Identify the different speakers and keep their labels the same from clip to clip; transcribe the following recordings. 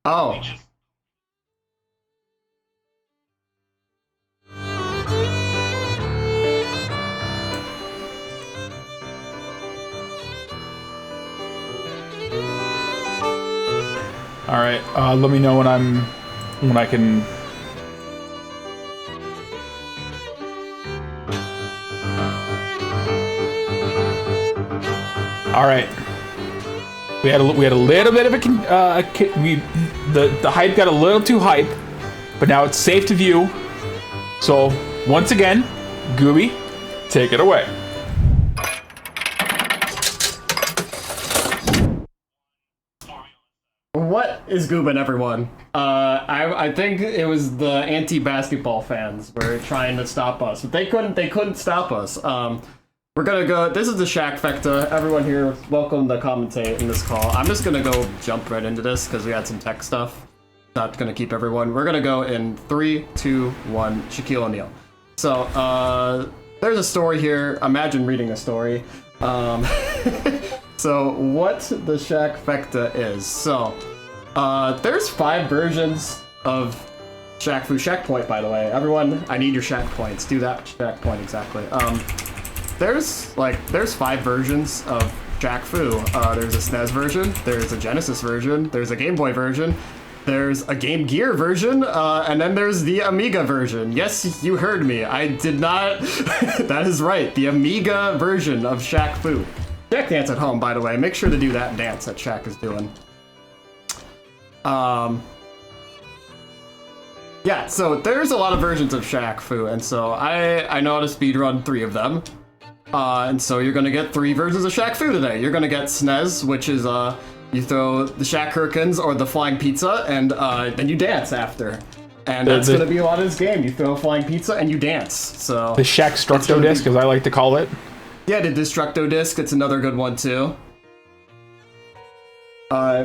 Speaker 1: Oh.
Speaker 2: All right. Let me know when I can. All right. We had a little bit of the hype got a little too hype, but now it's safe to view. So once again, Gooby, take it away.
Speaker 1: What is goobin', everyone? I think it was the anti-basketball fans were trying to stop us, but they couldn't stop us. We're gonna go. This is the Shaqfecta. Everyone here, welcome to commentate in this call. I'm just gonna go jump right into this because we had some tech stuff. Not gonna keep everyone. We're gonna go in 3, 2, 1. Shaquille O'Neal. So there's a story here. Imagine reading a story. So what the Shaqfecta is. So there's 5 versions of Shaq Point, by the way. Everyone, I need your Shaq points. Do that Shaq point exactly. There's 5 versions of Shaq Fu. There's a SNES version, there's a Genesis version, there's a Game Boy version, there's a Game Gear version, and then there's the Amiga version. Yes, you heard me. I did not. That is right. The Amiga version of Shaq Fu. Shaq dance at home, by the way. Make sure to do that dance that Shaq is doing. Yeah, so there's a lot of versions of Shaq Fu, and so I know how to speedrun 3 of them. And so you're gonna get 3 versions of Shaq Fu today. You're gonna get SNES, which is you throw the Shaq Hurricanes or the flying pizza, and then you dance after. And that's gonna be a lot of this game. You throw a flying pizza and you dance. So
Speaker 2: the Shaq Structo disc, as I like to call it.
Speaker 1: Yeah, the Destructo disc. It's another good one too.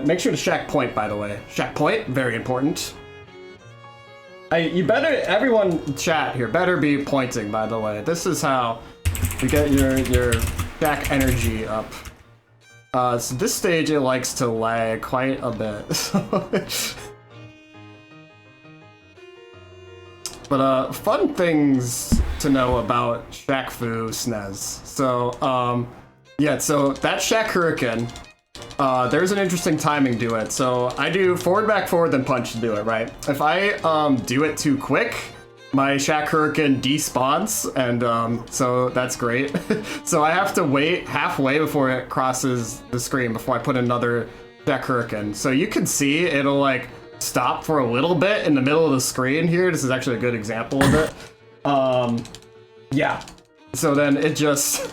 Speaker 1: Make sure to Shaq Point, by the way. Shaq Point, very important. You better, everyone chat here, better be pointing, by the way. This is how you get your Shaq energy up. So this stage, it likes to lag quite a bit. But fun things to know about Shaq Fu SNES. So yeah, so that Shaq Hurricane, there's an interesting timing to it. So I do forward, back, forward, then punch to do it, right? If I do it too quick, my Shaq Hurricane despawns, and so that's great. So I have to wait halfway before it crosses the screen before I put another Shaq Hurricane. So you can see it'll like stop for a little bit in the middle of the screen here. This is actually a good example of it. Yeah. So then it just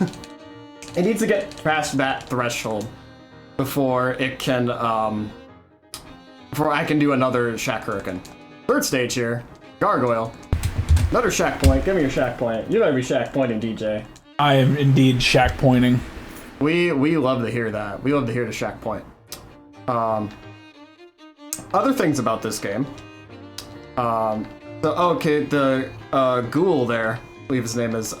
Speaker 1: it needs to get past that threshold before it can before I can do another Shaq Hurricane. 3rd stage here, Gargoyle. Another Shaq Point. Give me your Shaq Point. You better be Shaq Pointing, DJ.
Speaker 2: I am indeed Shaq pointing.
Speaker 1: We love to hear that. We love to hear the Shaq Point. Other things about this game. Okay, the Ghoul there, I believe his name is.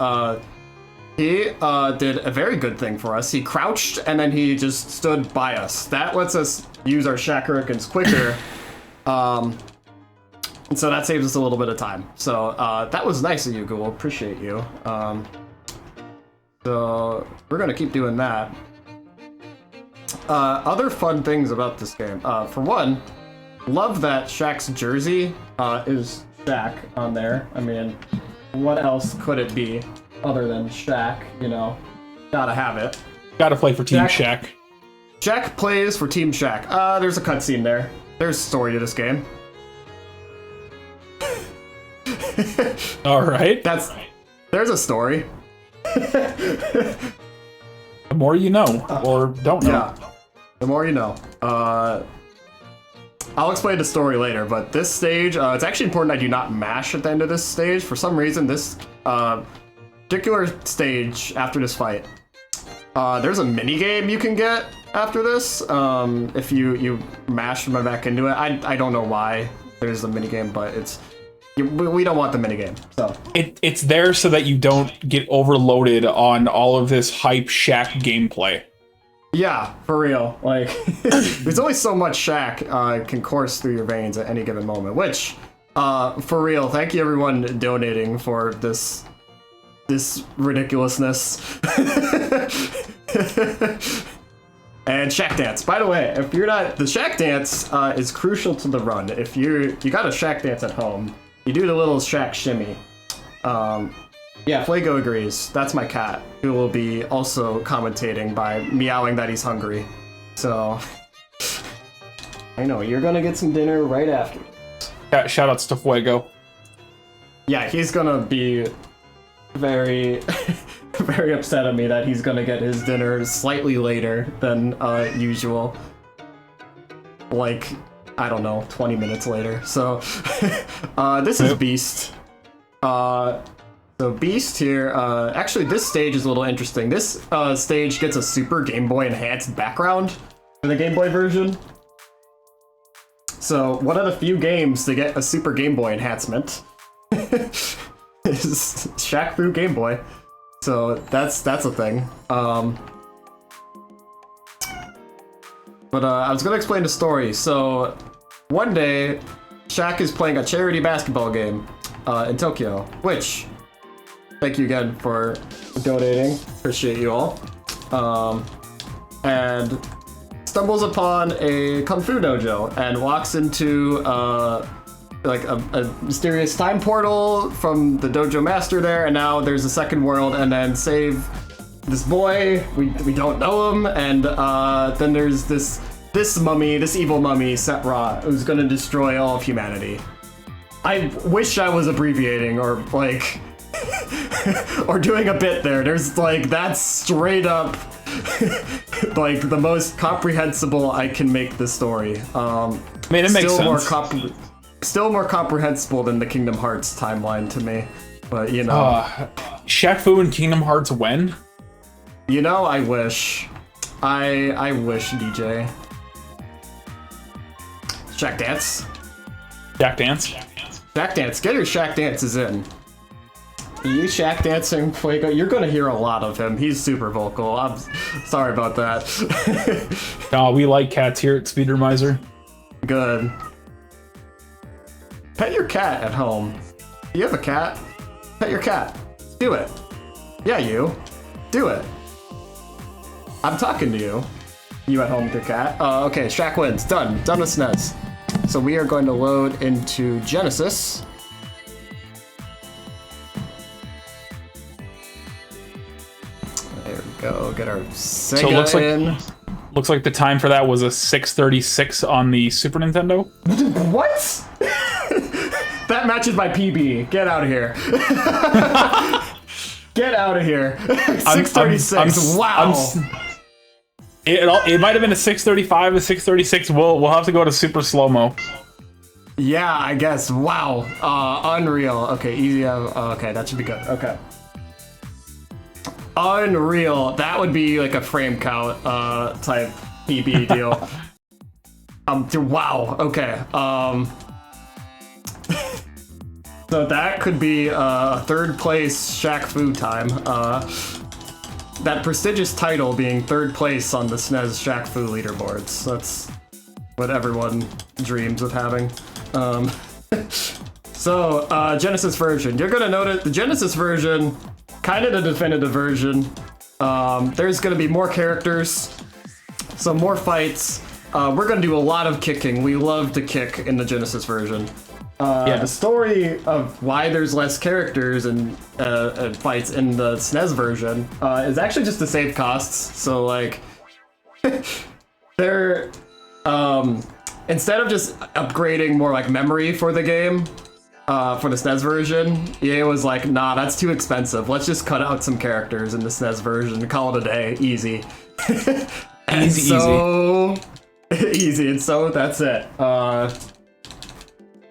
Speaker 1: He did a very good thing for us. He crouched and then he just stood by us. That lets us use our Shaq Hurricanes quicker. And so that saves us a little bit of time. So that was nice of you, Ghoul. Appreciate you. So we're gonna keep doing that. Other fun things about this game. For one, love that Shaq's jersey is Shaq on there. I mean, what else could it be other than Shaq? You know, gotta have it.
Speaker 2: Gotta play for Team Shaq.
Speaker 1: Shaq plays for Team Shaq. There's a cutscene there. There's a story to this game.
Speaker 2: All right.
Speaker 1: There's a story.
Speaker 2: The more you know, or don't know.
Speaker 1: Yeah, the more you know. I'll explain the story later, but this stage, it's actually important I do not mash at the end of this stage. For some reason, this particular stage, after this fight, there's a mini game you can get after this. If you mash my back into it. I don't know why there's a mini game, but we don't want the minigame. So
Speaker 2: it's there so that you don't get overloaded on all of this hype Shaq gameplay.
Speaker 1: Yeah, for real. Like, there's only so much Shaq can course through your veins at any given moment. Which, for real, thank you everyone donating for this ridiculousness. And Shaq Dance. By the way, if you're not, the Shaq Dance is crucial to the run. If you got a Shaq Dance at home, you do the little Shaq shimmy. Yeah, Flago agrees. That's my cat, who will be also commentating by meowing that he's hungry. So, I know, you're gonna get some dinner right after.
Speaker 2: Yeah, shoutouts to Fuego.
Speaker 1: Yeah, he's gonna be very, very upset at me that he's gonna get his dinner slightly later than usual. Like, I don't know, 20 minutes later. So, this is Beast. So Beast here, actually this stage is a little interesting. This stage gets a Super Game Boy enhanced background for the Game Boy version. So one of the few games to get a Super Game Boy enhancement is Shaq Fu Game Boy. So that's a thing. But I was gonna explain the story. So one day, Shaq is playing a charity basketball game in Tokyo, which, thank you again for donating. Appreciate you all. And stumbles upon a kung fu dojo and walks into like a mysterious time portal from the dojo master there, and now there's a second world, and then save this boy. We don't know him, and then there's this mummy, this evil mummy, Set Ra, who's gonna destroy all of humanity. I wish I was abbreviating or like or doing a bit there. There's like, that's straight up like the most comprehensible I can make the story.
Speaker 2: I mean, it makes sense.
Speaker 1: Still more comprehensible than the Kingdom Hearts timeline to me, but you know.
Speaker 2: Shaq Fu and Kingdom Hearts when?
Speaker 1: You know, I wish. I wish, DJ. Shaq Dance.
Speaker 2: Shaq Dance.
Speaker 1: Shaq Dance. Get your Shaq Dances in. You Shaq dancing, Fuego? You're gonna hear a lot of him. He's super vocal. I'm sorry about that.
Speaker 2: No, we like cats here at Speedromizer.
Speaker 1: Good. Pet your cat at home. You have a cat? Pet your cat. Do it. Yeah, you. Do it. I'm talking to you. You at home with your cat. Okay, Shaq wins. Done. Done with SNES. So we are going to load into Genesis. There we go. Get our Sega
Speaker 2: So it looks
Speaker 1: in.
Speaker 2: Looks like the time for that was a 6:36 on the Super Nintendo.
Speaker 1: What? That matches my PB. Get out of here. Get out of here. 6:36. Wow.
Speaker 2: It might have been a 6:35, a 6:36. We'll have to go to super slow mo.
Speaker 1: Yeah, I guess. Wow. Unreal. Okay, easy. Okay, that should be good. Okay. Unreal. That would be like a frame count type PB deal. Wow. Okay. So that could be third place Shaq Fu time. That prestigious title being third place on the SNES Shaq Fu leaderboards. That's what everyone dreams of having. So, Genesis version. You're gonna notice the Genesis version, kind of the definitive version. There's gonna be more characters, some more fights. We're gonna do a lot of kicking. We love to kick in the Genesis version. The story of why there's less characters and fights in the SNES version is actually just to save costs. So like, they're instead of just upgrading more like memory for the game for the SNES version, EA was like, nah, that's too expensive. Let's just cut out some characters in the SNES version and call it a day. Easy. Easy. Easy. And so that's it.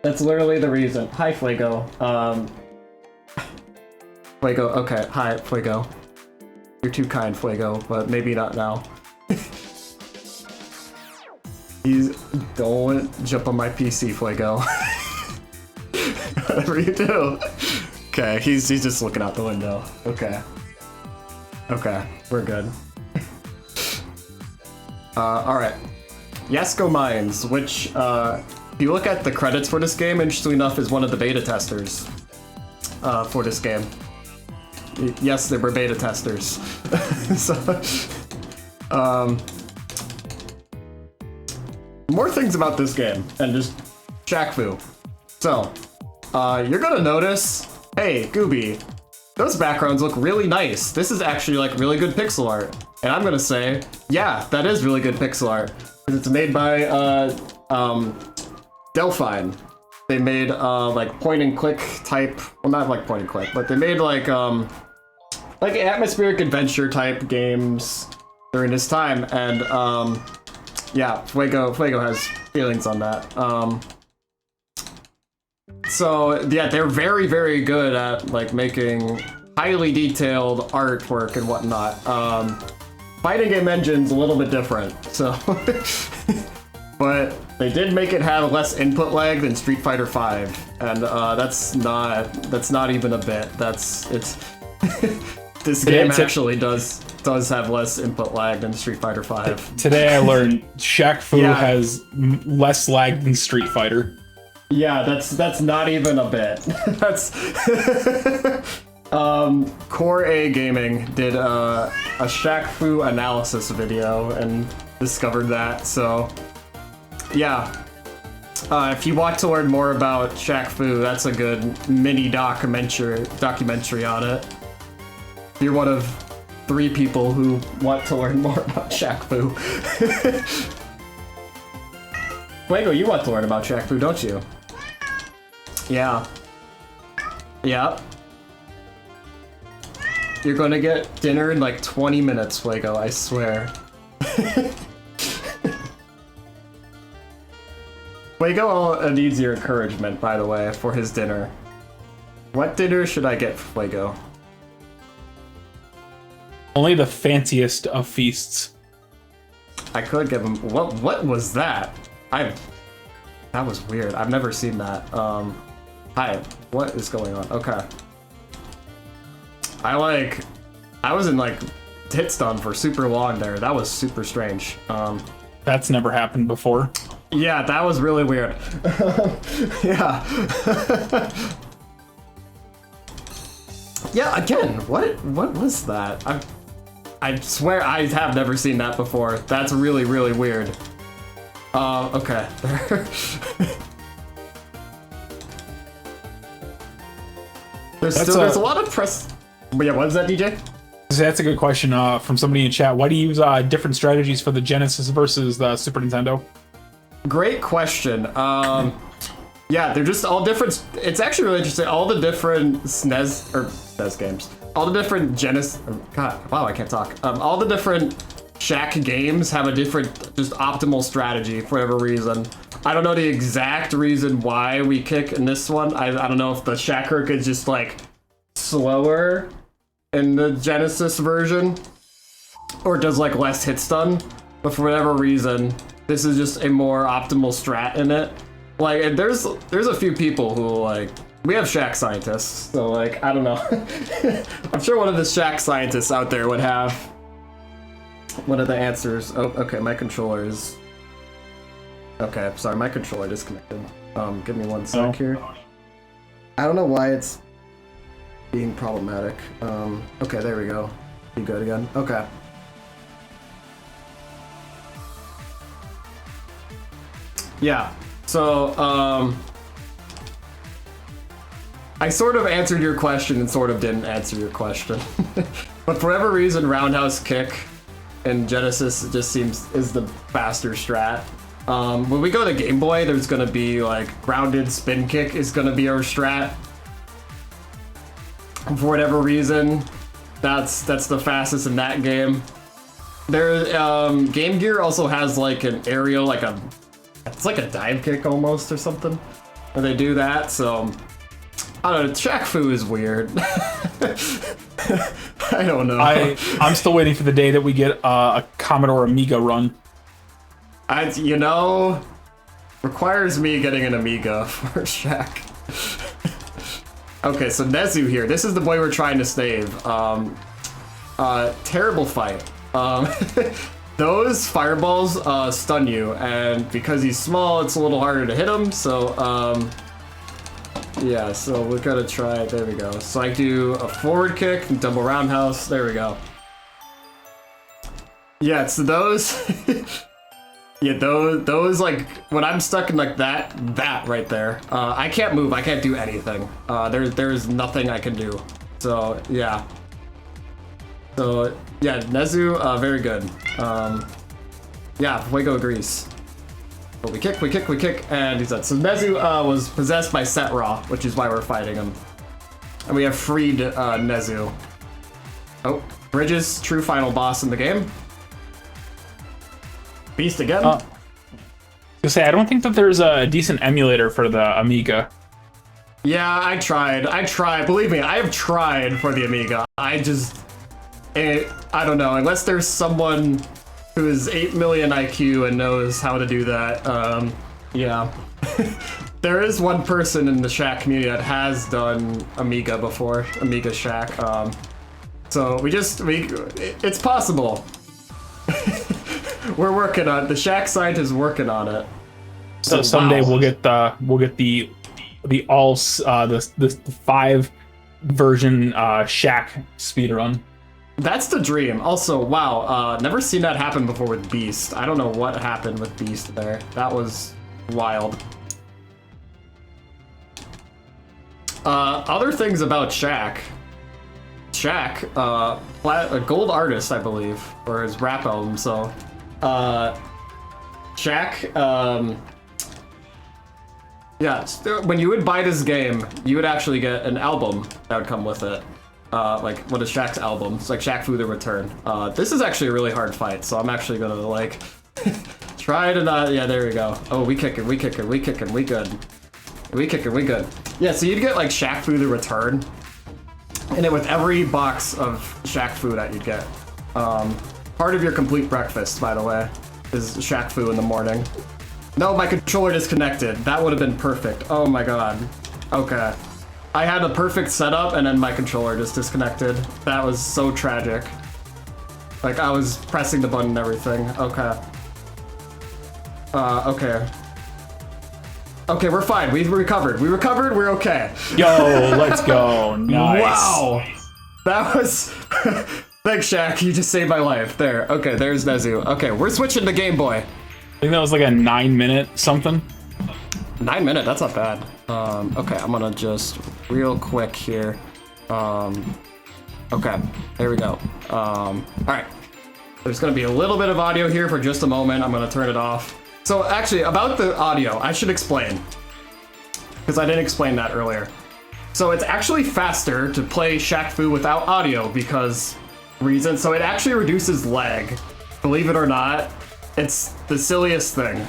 Speaker 1: That's literally the reason. Hi, Fuego. Fuego, okay. Hi, Fuego. You're too kind, Fuego, but maybe not now. Don't jump on my PC, Fuego. Whatever you do. Okay, he's just looking out the window. Okay. Okay, we're good. All right. Yasko Mines, which, if you look at the credits for this game, interestingly enough, is one of the beta testers for this game. Yes, they were beta testers. So, more things about this game and just Shaq. So, you're gonna notice, hey, Gooby, those backgrounds look really nice. This is actually like really good pixel art. And I'm gonna say, yeah, that is really good pixel art. It's made by Delphine. They made like point and click type, well, not like point and click, but they made like atmospheric adventure type games during this time. And yeah, Fuego has feelings on that. So yeah, they're very, very good at like making highly detailed artwork and whatnot. Fighting game engine's a little bit different, so but they did make it have less input lag than Street Fighter V, and that's not even a bit. It's this game actually does have less input lag than Street Fighter V.
Speaker 2: Today I learned Shaq has less lag than Street Fighter.
Speaker 1: Yeah, that's not even a bit. That's Core A Gaming did a Shaq analysis video and discovered that. So yeah, if you want to learn more about Shaq, that's a good mini documentary on it. If you're one of 3 people who want to learn more about Shaq. Fuego, you want to learn about Shaq, don't you? Yeah. Yeah. You're gonna get dinner in like 20 minutes, Fuego, I swear. Fuego needs your encouragement, by the way, for his dinner. What dinner should I get for Fuego?
Speaker 2: Only the fanciest of feasts.
Speaker 1: I could give him... What was that? That was weird. I've never seen that. Hi. What is going on? Okay. I was in like hit stun for super long there. That was super strange.
Speaker 2: That's never happened before.
Speaker 1: Yeah, that was really weird. Yeah. Yeah, again, what was that? I swear I have never seen that before. That's really, really weird. Okay. There's a lot of press. But yeah, what is that, DJ?
Speaker 2: That's a good question from somebody in chat. Why do you use different strategies for the Genesis versus the Super Nintendo?
Speaker 1: Great question. Yeah, they're just all different. It's actually really interesting. All the different SNES games, all the different Genesis. God, wow, I can't talk. All the different Shaq games have a different, just optimal strategy for whatever reason. I don't know the exact reason why we kick in this one. I don't know if the Shaq is just like slower in the Genesis version, or does like less hit stun, but for whatever reason, this is just a more optimal strat in it. Like, there's a few people who like, we have Shaq scientists, so like, I don't know. I'm sure one of the Shaq scientists out there would have one of the answers. Oh, okay, my controller is, okay, sorry, my controller disconnected. Give me one sec here. I don't know why it's being problematic. Okay, there we go. Be good again. Okay. Yeah, so, I sort of answered your question and sort of didn't answer your question. But for whatever reason, roundhouse kick in Genesis just is the faster strat. When we go to Game Boy, there's gonna be like grounded spin kick is gonna be our strat. And for whatever reason, that's the fastest in that game. Game Gear also has like an aerial, it's like a dive kick almost or something, where they do that. So I don't know. Shaq is weird. I don't know.
Speaker 2: I'm still waiting for the day that we get a Commodore Amiga run.
Speaker 1: Requires me getting an Amiga for Shaq. Okay, so Nezu here. This is the boy we're trying to save. Terrible fight. those fireballs stun you, and because he's small, it's a little harder to hit him. So yeah, so we're gonna try. There we go. So I do a forward kick, double roundhouse. There we go. Yeah, so those. Yeah, those like when I'm stuck in like that right there, I can't move. I can't do anything. There's nothing I can do. So yeah. So yeah, Nezu, very good. Yeah, Fuego agrees. But we kick, and he's dead. So Nezu was possessed by Setra, which is why we're fighting him. And we have freed Nezu. Oh, Bridges, true final boss in the game. Beast again?
Speaker 2: I don't think that there's a decent emulator for the Amiga.
Speaker 1: Yeah, I tried. Believe me, I have tried for the Amiga. I don't know. Unless there's someone who is 8 million IQ and knows how to do that. Yeah. There is one person in the Shaq community that has done Amiga before. Amiga Shaq. So it's possible. We're working on it. The Shaq site is working on it.
Speaker 2: So someday we'll get the 5 version Shaq speedrun.
Speaker 1: That's the dream. Also, wow, never seen that happen before with Beast. I don't know what happened with Beast there. That was wild. Other things about Shaq. Shaq, a gold artist, I believe, for his rap album. So, Shaq, yeah, when you would buy this game, you would actually get an album that would come with it. Like, what is Shaq's album? It's like Shaq Fu The Return. This is actually a really hard fight, so I'm actually gonna, like, try to not... Yeah, there we go. Oh, we good. We good. Yeah, so you'd get, like, Shaq Fu The Return. And then with every box of Shaq Fu that you'd get. Part of your complete breakfast, by the way, is Shaq Fu in the morning. No, my controller disconnected. That would have been perfect. Oh my god. Okay. I had a perfect setup and then my controller just disconnected. That was so tragic. Like, I was pressing the button and everything. Okay. Okay. Okay, we're fine. We recovered. We're okay.
Speaker 2: Yo, let's go. Nice.
Speaker 1: Wow. That was... Thanks, Shaq. You just saved my life. There. Okay, there's Nezu. Okay, we're switching to Game Boy.
Speaker 2: I think that was like a 9-minute something.
Speaker 1: 9 minute? That's not bad. Okay, I'm gonna just real quick here. Okay, there we go. Alright. There's gonna be a little bit of audio here for just a moment. I'm gonna turn it off. So actually, about the audio, I should explain. Because I didn't explain that earlier. So it's actually faster to play Shaq Fu without audio because reasons. So it actually reduces lag. Believe it or not, it's the silliest thing.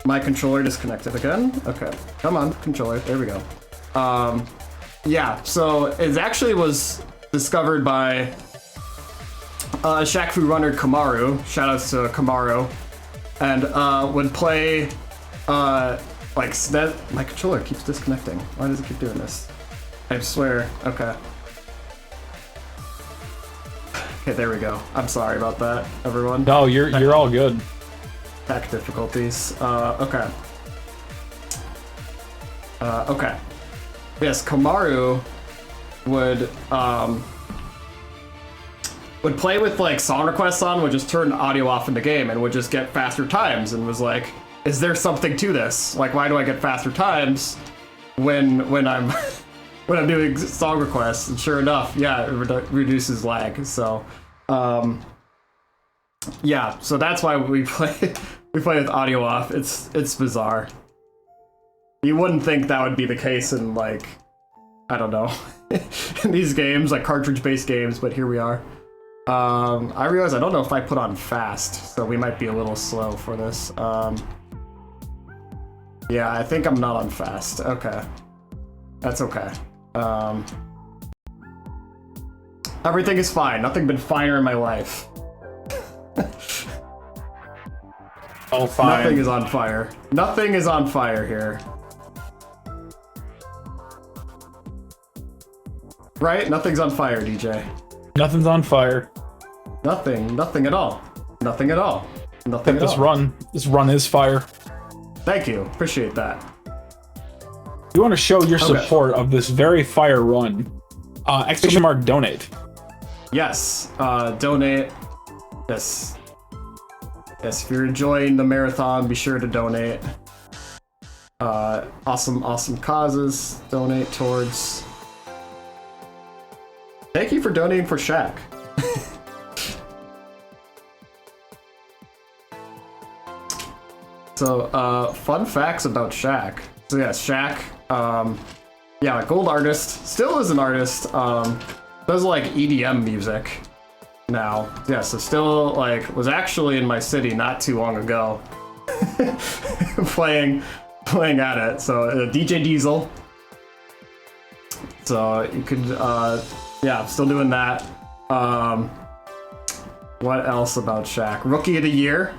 Speaker 1: My controller disconnected again. Okay, come on, controller. There we go. Yeah, so it actually was discovered by Shaq Fu runner Kamaru. Shoutouts to Kamaru. And would play like my controller keeps disconnecting. Why does it keep doing this? I swear. Okay. Okay, there we go. I'm sorry about that, everyone.
Speaker 2: No, you're all good.
Speaker 1: Tech difficulties. Okay. Okay. Yes, Kamaru would play with like song requests on, would just turn audio off in the game and would just get faster times and was like, is there something to this? Like, why do I get faster times when I'm when I'm doing song requests? And sure enough, yeah, it reduces lag. So, yeah, so that's why we play with audio off. It's bizarre. You wouldn't think that would be the case in, like, I don't know, in these games, like cartridge-based games, but here we are. I realize I don't know if I put on fast, so we might be a little slow for this. Yeah, I think I'm not on fast. Okay. That's okay. Everything is fine. Nothing been finer in my life.
Speaker 2: Oh, fine.
Speaker 1: Nothing is on fire. Nothing is on fire here. Right? Nothing's on fire, DJ.
Speaker 2: Nothing's on fire.
Speaker 1: Nothing at all. Nothing at all. Nothing at all.
Speaker 2: This run is fire.
Speaker 1: Thank you. Appreciate that.
Speaker 2: You want to show your support of this very fire run. Exclamation mark donate.
Speaker 1: Yes. Donate. Yes. Yes, if you're enjoying the marathon, be sure to donate. Awesome causes. Donate towards. Thank you for donating for Shaq. So, fun facts about Shaq. So yeah, Shaq, yeah, gold artist, still is an artist, does like EDM music now. Yeah, so still like, was actually in my city not too long ago, playing at it. So DJ Diesel. So you could, yeah, still doing that. What else about Shaq? Rookie of the Year.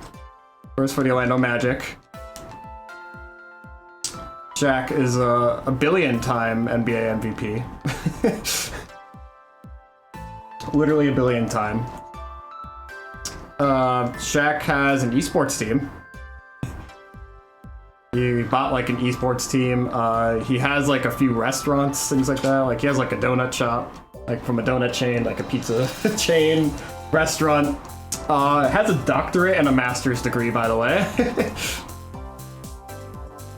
Speaker 1: First for the Orlando Magic. Shaq is a billion-time NBA MVP. Literally a billion-time. Shaq has an esports team. He bought like an esports team. He has like a few restaurants, things like that. Like he has like a donut shop, like from a donut chain, like a pizza chain, restaurant. Has a doctorate and a master's degree, by the way.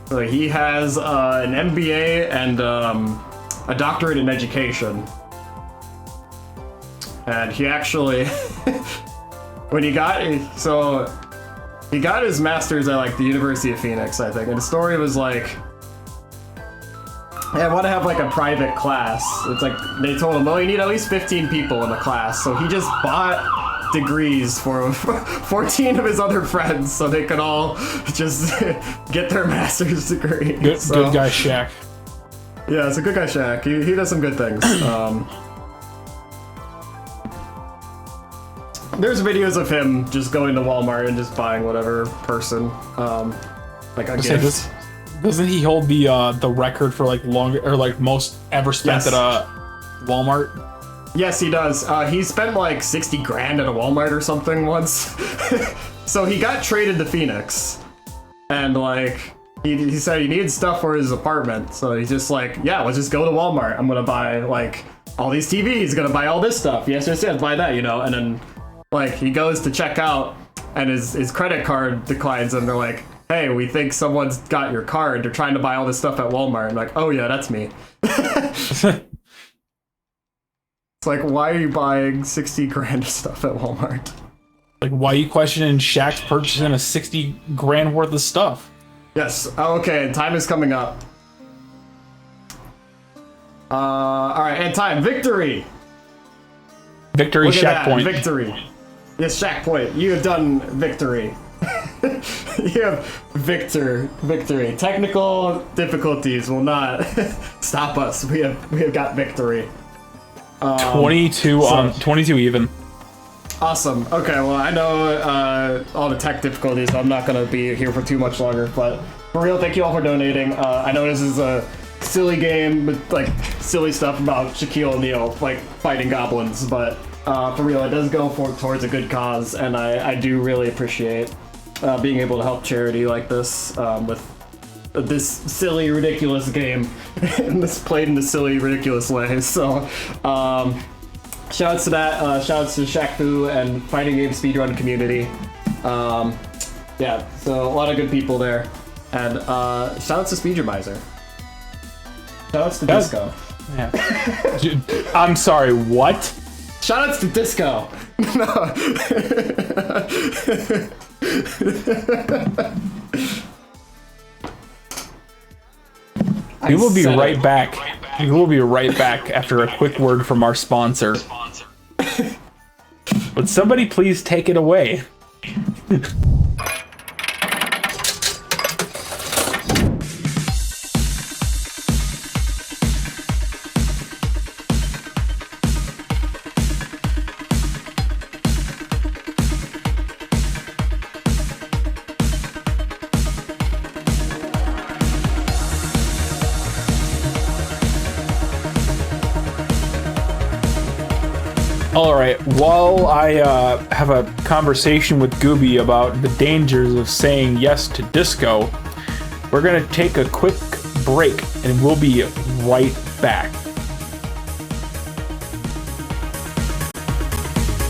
Speaker 1: So he has an MBA and a doctorate in education. And he actually, when he got his master's at like the University of Phoenix, I think. And the story was like, hey, I want to have like a private class. It's like, they told him, well, you need at least 15 people in the class. So he just bought degrees for 14 of his other friends so they could all just get their master's degree.
Speaker 2: Good guy Shaq.
Speaker 1: Yeah, it's a good guy Shaq. He does some good things. There's videos of him just going to Walmart and just buying whatever person, like a gift.
Speaker 2: Doesn't he hold the record for like most ever spent at a Walmart?
Speaker 1: Yes, he does. He spent like 60 grand at a Walmart or something once. So he got traded to Phoenix, and like he said he needed stuff for his apartment. So he's just like, yeah, let's just go to Walmart. I'm gonna buy like all these TVs. Gonna buy all this stuff. Yes, buy that, you know. And then like he goes to check out, and his credit card declines, and they're like, hey, we think someone's got your card. They're trying to buy all this stuff at Walmart. I'm like, oh yeah, that's me. It's like, why are you buying 60 grand of stuff at Walmart?
Speaker 2: Like, why are you questioning Shaq's purchasing a 60 grand worth of stuff?
Speaker 1: Yes. Oh, okay, time is coming up. Alright, and time. Victory!
Speaker 2: Victory, Shaq point.
Speaker 1: Victory. Yes, Shaq point. You have done victory. You have victory. Technical difficulties will not stop us. We have got victory.
Speaker 2: 22 even.
Speaker 1: Awesome. Okay, well, I know all the tech difficulties, so I'm not going to be here for too much longer, but for real, thank you all for donating. I know this is a silly game with, like, silly stuff about Shaquille O'Neal, like, fighting goblins, but for real, it does go towards a good cause, and I do really appreciate being able to help charity like this with this silly, ridiculous game, and this played in a silly, ridiculous way. So, shoutouts to that. Shoutouts to Shaq Fu and Fighting Game Speedrun community. Yeah, so a lot of good people there. And shoutouts to Speedromizer. Shoutouts to Disco.
Speaker 2: Yeah. I'm sorry, what?
Speaker 1: Shoutouts to Disco. No.
Speaker 2: We will be right back. We will be right back after a quick word from our sponsor. Would somebody please take it away? All right, while I have a conversation with Gooby about the dangers of saying yes to disco, we're gonna take a quick break and we'll be right back.